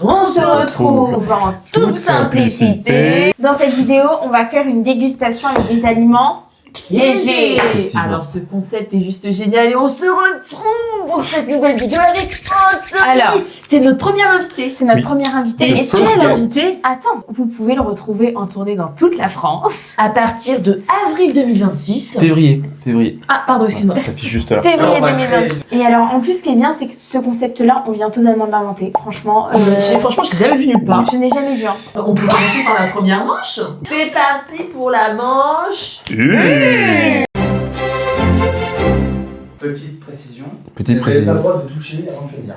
On se retrouve en toute simplicité. Dans cette vidéo, on va faire une dégustation avec des aliments piégés. Alors ce concept est juste génial et on se retrouve pour cette nouvelle vidéo avec Anthony. Alors, c'est notre première invitée. C'est notre première invitée. Et quel invité Attends, vous pouvez le retrouver en tournée dans toute la France. à partir de avril 2026. Février. Ah pardon, excuse-moi. Ça s'affiche juste là. Février Alors, on va 2020. Et alors, en plus, ce qui est bien, c'est que ce concept-là, on vient totalement de l'inventer. Franchement, Franchement, je l'ai jamais vu nulle part. je n'ai jamais vu. Hein. On peut commencer par la première manche. C'est parti pour la manche. Petite précision. Petite Vous n'avez pas précision. le droit de toucher avant de choisir.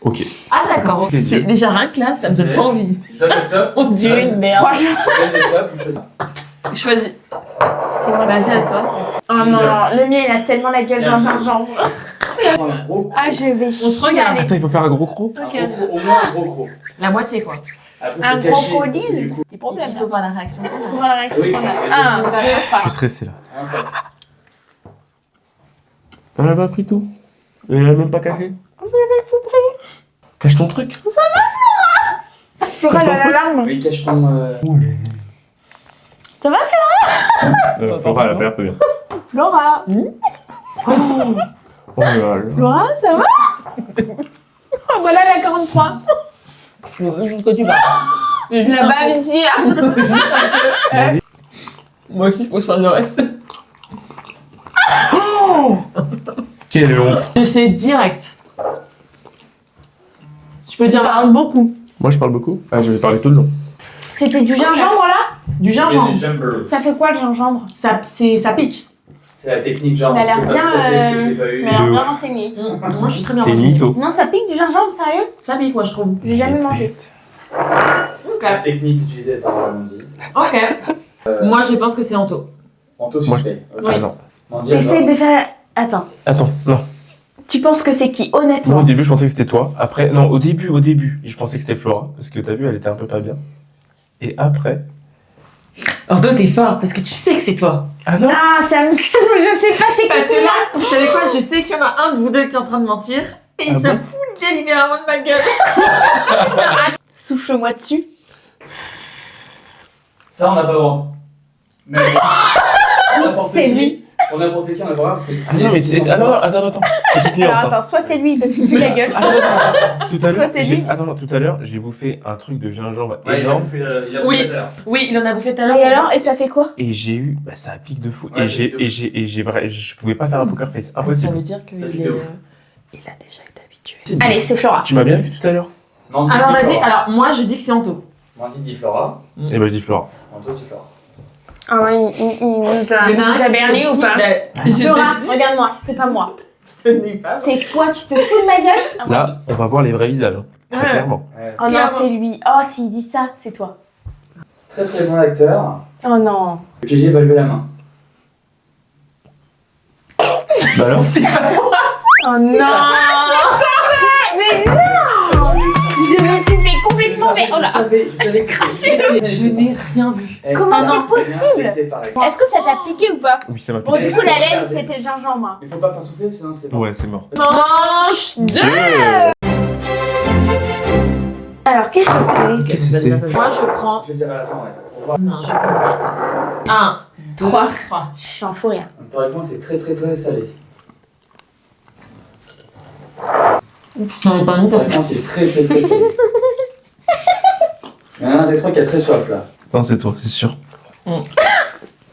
Ok. Ah d'accord, Les c'est yeux. déjà rien que là, ça me donne pas envie. Je donne le top. On dirait une merde. Franchement, Je donne le top, vous choisissez. Choisis. c'est moi. Vas-y à toi. Oh non, le mien, il a tellement la gueule d'un gingembre. Prends un gros Ah, je vais se regarde. chialer. Attends, il faut faire un gros croc. Un Ok. gros croc, au moins un gros croc. La moitié quoi. Après, Un faut cacher, crocodile. parce que du coup- Des problèmes. Il faut voir la réaction. On voit la réaction Oui. qu'on a. 1, 2, Je suis stressé là. Un croc. On a pas pris tout. Il a même pas caché. Cache ton truc. Flora, elle a l'alarme. Oui, cache ton. Ça va, Flora, elle a pas l'air très bien. Flora? Oh là là. Flora, ça va? Oh, voilà la 43. Jusqu'au tu vas. La bave ici, là. Moi aussi, il faut que je fasse le reste. Quelle honte. Je sais direct. Je peux Tu dire parles beaucoup. Moi, je parle beaucoup. Ah, je vais parler tout le long. C'était du gingembre, là? du gingembre. Et du jumper. Ça fait quoi, le gingembre? Ça pique. C'est la technique, genre. Tu m'as l'air je sais pas bien, ce que ça fait, parce que je l'ai pas eu. Mais alors, De bien ouf. renseigné. Moi, je suis très bien T'es renseignée. mytho. Non, ça pique du gingembre, sérieux? Ça pique, moi, je trouve. J'ai jamais mangé. La Ok. technique utilisée par Mandy. Ok. Moi, je pense que c'est Anto. Anto Moi- suspect. Ok. Oui. Ah non. Mandy, Essaye alors. de faire... Attends. Attends, non. Tu penses que c'est qui, Moi, honnêtement? au début, je pensais que c'était toi. Après, non, au début. Et je pensais que c'était Flora. Parce que t'as vu, elle était un peu pas bien. Et après. Anto, t'es fort parce que tu sais que c'est toi. Ah non. Ah, ça me saoule, je sais pas c'est Parce qui que là, vous savez quoi, je sais qu'il y en a un de vous deux qui est en train de mentir. Et il Ah se bon fout délibérément de ma gueule. Souffle-moi dessus. Ça, on n'a pas le droit. Mais. N'importe C'est qui. lui. Pour n'importe qui, on a le droit parce que. Ah non, mais attends. Petite nuance. Alors hein. attends, soit c'est lui parce qu'il pue la gueule. Tout à l'heure, c'est lui tout à l'heure, j'ai bouffé un truc de gingembre Ouais, énorme. il a Oui. bouffé tout à l'heure. Oui, il en a bouffé tout à l'heure. Et alors, et ça fait quoi? Et j'ai eu, bah ça pique de fou. Ouais, Je pouvais pas faire un poker face, Ça impossible. veut dire qu'il Ça est, pique de ouf. il a déjà été habitué. Allez, c'est Flora. Tu m'as bien vu tout à l'heure. Mandy Alors dit vas-y, Flora. alors moi je dis que c'est Anto. Mandy dit Flora. Et bah je dis Flora. Anto dit Flora. Ah ouais, il nous a Il y en a un qui berné se ou fout pas? de la- Je Flora, te dis, regarde-moi, c'est pas moi. ce n'est pas. C'est toi, tu te fous de ma gueule? Ah ouais. Là, on va voir les vrais visages. hein. Très Ouais. clairement. Ouais. Oh non, c'est lui. Oh, s'il dit ça, c'est toi. Très très bon acteur. Oh non. Le piégé va lever la main. Bah alors C'est pas moi. Oh non. Mais non. Je me suis fait complètement... Mais oh là. Je savais que c'était. Je n'ai rien vu. Eh, Comment non, c'est possible? laissez pareil. Est-ce que ça t'a piqué ou pas? Oui, ça m'a Bon, piqué. du coup, la laine, c'était le gingembre. Mais faut pas faire souffler, sinon c'est pas. Ouais, c'est mort. Manche 2. Alors, qu'est-ce que c'est? Qu'est-ce que c'est? Moi je prends. Je vais dire à la fin, ouais. On va. Non, je prends. 1, 2, 3. 3. Je suis en fou rire. Ta réponse est très très très salée. J'en ai pas mis Ta réponse est très très très salée. Il y en a un des trois qui a très soif là. Non, c'est toi, c'est sûr. Mm.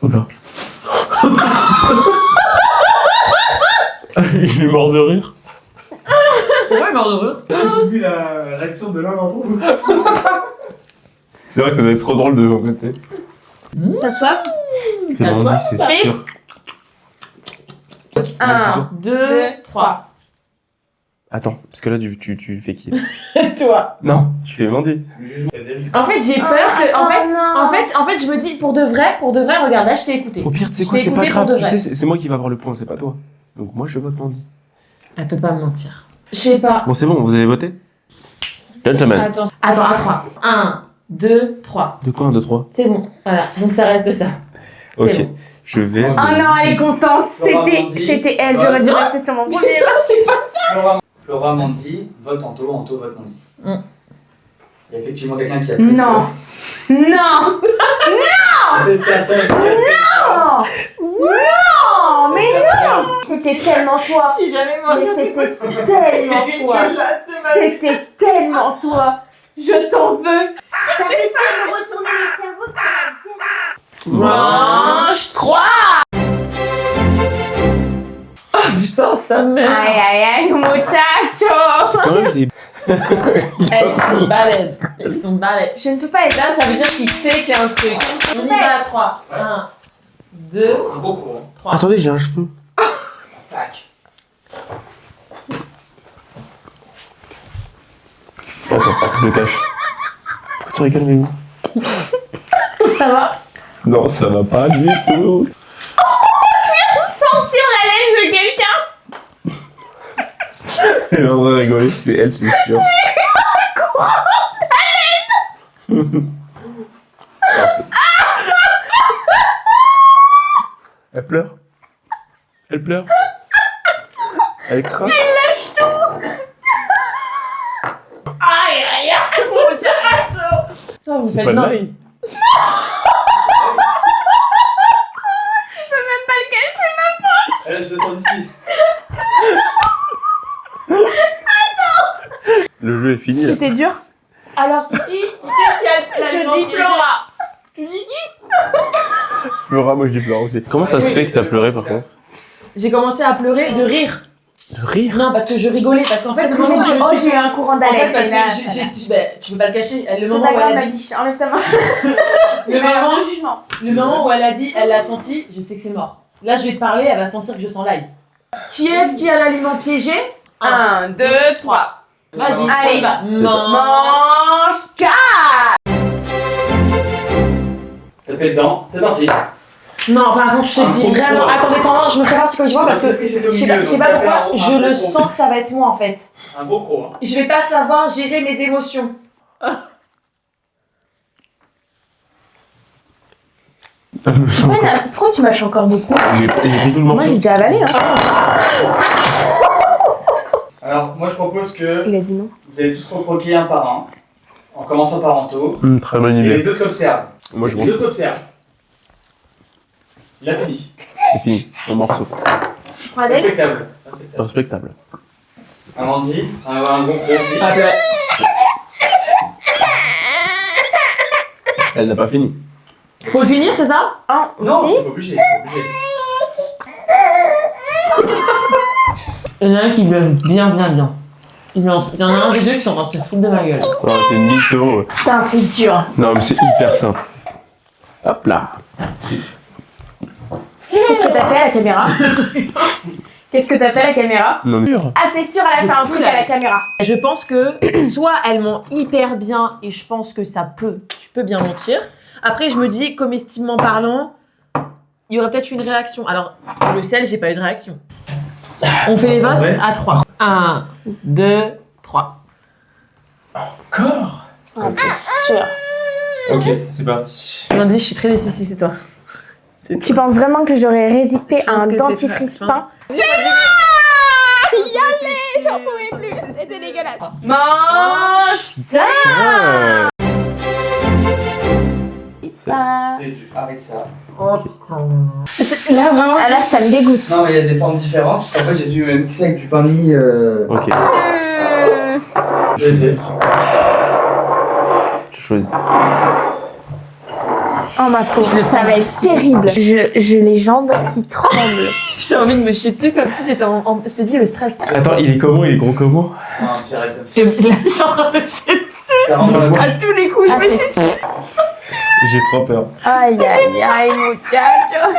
Oula. Il est mort de rire. Ouais, mort de rire. J'ai vu la réaction de l'un d'entre vous. C'est vrai que ça doit être trop drôle de son côté. T'as soif? C'est T'as Mandy, soif c'est Oui. sûr. 1, 2, 3. Attends, parce que là, tu fais qui? Toi. Non, tu fais Mandy. En fait, j'ai peur que. En fait, je me dis, pour de vrai, regarde, là, je t'ai écouté. Au pire, tu sais Je quoi, t'ai c'est pas écouté pour grave. de Tu vrai. sais, c'est moi qui va avoir le point, c'est pas toi. Donc moi, je vote Mandy. Elle peut pas me mentir. Je sais pas. Bon, c'est bon, vous avez voté? Gentlemen. Attends, à 3. 1, 2, 3. De quoi, 1, 2, 3? C'est bon. Voilà. Donc ça reste ça. Ok, bon. je vais. Oh Oh non, elle est contente. C'était elle. J'aurais dû rester sur mon premier. C'est pas. Flora Mandy, vote Anto, Anto vote Mandy. y a effectivement quelqu'un qui a très Non. soif. Non. Cette personne qui a très Non. Non. Mais non. c'était tellement toi. J'ai jamais Mais mangé c'était tellement toi. C'était tellement toi. Je t'en veux. T'as essayé de me retourner le cerveau sur la tête. Mange 3. Oh putain, ça m'aide. Aïe aïe aïe, muchacho. C'est quand même des. Elles sont balèzes. Elles sont balèzes. Je ne peux pas être Là, ça veut dire qu'il sait qu'il y a un truc. On y va à 3. 1, 2, Un gros coup. 3. Attendez, j'ai un cheveu. Fuck. Attends, je me cache. Pourquoi tu calmez-vous? Ça va. Non, ça va pas du tout. Sentir la laine de quelqu'un. Elle est en train de rigoler, c'est elle, c'est sûr. Elle pleure. Elle pleure. Elle craque. Aïe, aïe, aïe, mon Dieu. C'est pas de l'ail. Là, je le sens d'ici. Le jeu est fini là. C'était dur. Alors, tu dis Je dis Flora. Tu dis qui? Flora, moi je dis Flora aussi. Comment ça se fait que t'as pleuré par contre? J'ai commencé à pleurer de rire. De rire? Non, parce que je rigolais. Parce qu'en fait, Parce le que j'ai moment dit, où oh, je j'ai eu un courant En fait, d'haleine. parce Et là, que tu peux pas le cacher. Le c'est moment pas où grave, elle a ma dit. biche. Enlève ta main. Le C'est pas moment, un jugement. le moment où elle a dit, elle l'a senti, je sais que c'est mort. Là, je vais te parler, elle va sentir que je sens l'ail. Qui est-ce qui a l'aliment piégé? 1, 2, 3. Vas-y, Allez. on y va. C'est Mange 4. Tapez dedans, c'est parti. Non, par contre, je te Un dis gros vraiment. poids. Attendez, attends, je me prépare psychologiquement parce que c'est au je milieu. sais pas pourquoi, je le sens que ça va être moi en fait. Un gros croc. Hein. Je vais pas savoir gérer mes émotions. Pourquoi tu mâches encore beaucoup? J'ai pris tout le Moi, morceau. j'ai déjà avalé. Hein. Alors, moi, je propose que Il a dit non. vous allez tous recroquer un par un, en commençant par Anto, Très bonne et idée. les autres observent. Moi je Les mange. autres observent. Il a fini. C'est fini. Un morceau. Je prends la laine. Respectable. Respectable. Amandie, un gros croc aussi. Pas pleurer. Elle n'a pas fini. Faut le finir, c'est ça? Non, t'es pas obligé, t'es pas obligé. Il y en a un qui bluffe bien. Il y en a un des deux qui sont en train de se foutre de ma gueule. Oh, t'es une mytho. Putain, c'est dur. Non, mais c'est hyper simple. Hop là. Qu'est-ce que t'as fait à la caméra? Qu'est-ce que t'as fait à la caméra? Non, mais... Ah, c'est sûr, elle a fait un truc à la caméra. Je pense que soit elles ment hyper bien et je pense que tu peux bien mentir. Après, je me dis, comestimement parlant, il y aurait peut-être une réaction. Alors, le sel, j'ai pas eu de réaction. On fait les votes Ouais. à 3. 1, 2, 3. Encore? Ah, c'est sûr. Ok, c'est parti. Lundi, je suis très déçue si c'est toi. Tu penses vraiment que j'aurais résisté Je à pense un que c'est dentifrice ça. peint? J'en pouvais plus, c'était dégueulasse. Mange ça. C'est du harissa. Oh putain. Là, vraiment, Ah là, ça me dégoûte. Non, mais il y a des formes différentes, parce qu'en fait, j'ai dû mixer avec du pain de mie. Ok, Je vais essayer. je choisis. Oh ma pauvre, ça va être terrible. J'ai les jambes qui tremblent. j'ai envie de me chier dessus comme si j'étais je te dis, le stress. Attends, il est comment? Il est gros comment? Non, tu arrêtes. Je suis en train de me chier dessus. Ça rentre dans la bouche. À tous les coups, je Ah, me chie c'est dessus. sûr. J'ai trop peur. Aïe aïe aïe, muchacho.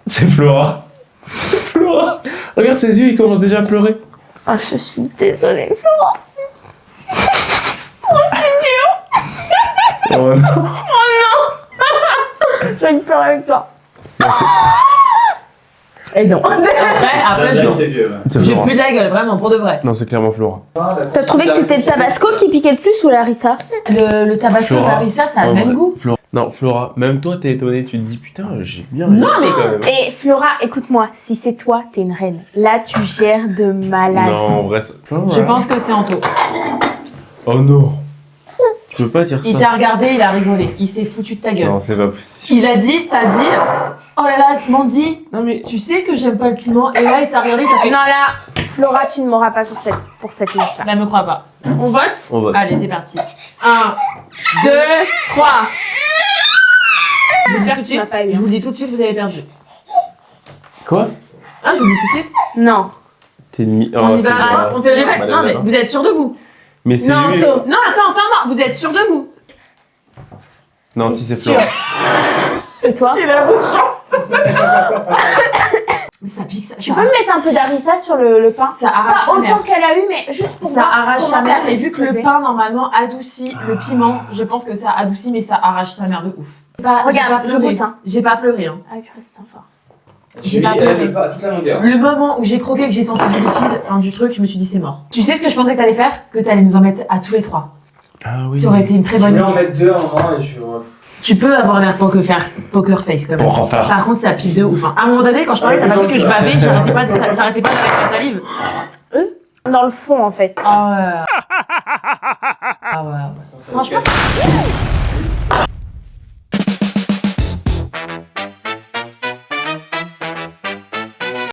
C'est Flora. C'est Flora. Regarde ses yeux, il commence déjà à pleurer. Oh, je suis désolée, Flora. Oh non. Je vais pleurer avec toi. Non, Et non. Après, Là, c'est vieux. Ouais. c'est j'ai Flora. plus de la gueule, vraiment, pour de vrai. Non, c'est clairement Flora. T'as trouvé que c'était le tabasco qui piquait le plus ou la harissa? Le tabasco Flora. Marissa, ça a le En même vrai, goût. Flora. Non, Flora, même toi, t'es étonnée. Tu te dis, putain, j'ai bien Non, réussi mais- quand même. Et Flora, écoute-moi, si c'est toi, t'es une reine. Là, tu gères de malade. Non, en vrai, ça... Je pense que c'est Anto. Oh non. Tu peux pas dire Il ça. t'a regardé, il a rigolé. Il s'est foutu de ta gueule. Non, c'est pas possible. Il a dit, t'as dit, oh là là, tu m'en dis, Non, mais... tu sais que j'aime pas le piment. Et là, il t'a regardé, il t'a fait, Non, là, Flora, tu ne m'auras pas pour cette liste-là. là, me crois pas. On vote On vote. Allez, c'est parti. 1, 2, 3. Je vous le dis tout de Tu m'as suite. pas eu, hein. Je vous le dis tout de suite, vous avez perdu. Quoi? Ah, je vous le dis tout de suite. Non. T'es une... On y va, on fait le réveil. Non, mais vous êtes sûr de vous? Mais c'est Non, lui. Anto. Non, attends, vous êtes sûr de vous? Non, si c'est sûr. Flora. C'est toi. J'ai la bouche Mais ça pique, ça. Tu peux me mettre un peu d'harissa sur le pain? Ça arrache Pas sa mère. autant qu'elle a eu, mais juste pour Ça voir arrache comment sa ça mère, fait, et vu s'il que te le plaît. pain normalement adoucit le piment, je pense que ça adoucit, mais ça arrache sa mère de ouf. Regarde, je goûte, hein. J'ai pas pleuré. Hein. Ah, purée, c'est sans fort. J'ai pas pleuré. Pas toute la longueur. Le moment où j'ai croqué, que j'ai senti du liquide, enfin du truc, je me suis dit c'est mort. Tu sais ce que je pensais que t'allais faire? Que t'allais nous en mettre à tous les trois. Ah oui. Ça aurait été une très Je bonne vais en idée. mettre deux à un moment et je vais... Tu peux avoir l'air poker face quand même. Pour refaire. Par contre, ça pique de ouf. Hein. À un moment donné, quand je parlais, t'as pas vu que je bavais, j'arrêtais pas d'arrêter la salive. Dans le fond, en fait. Ah ouais. Ah ouais. Franchement,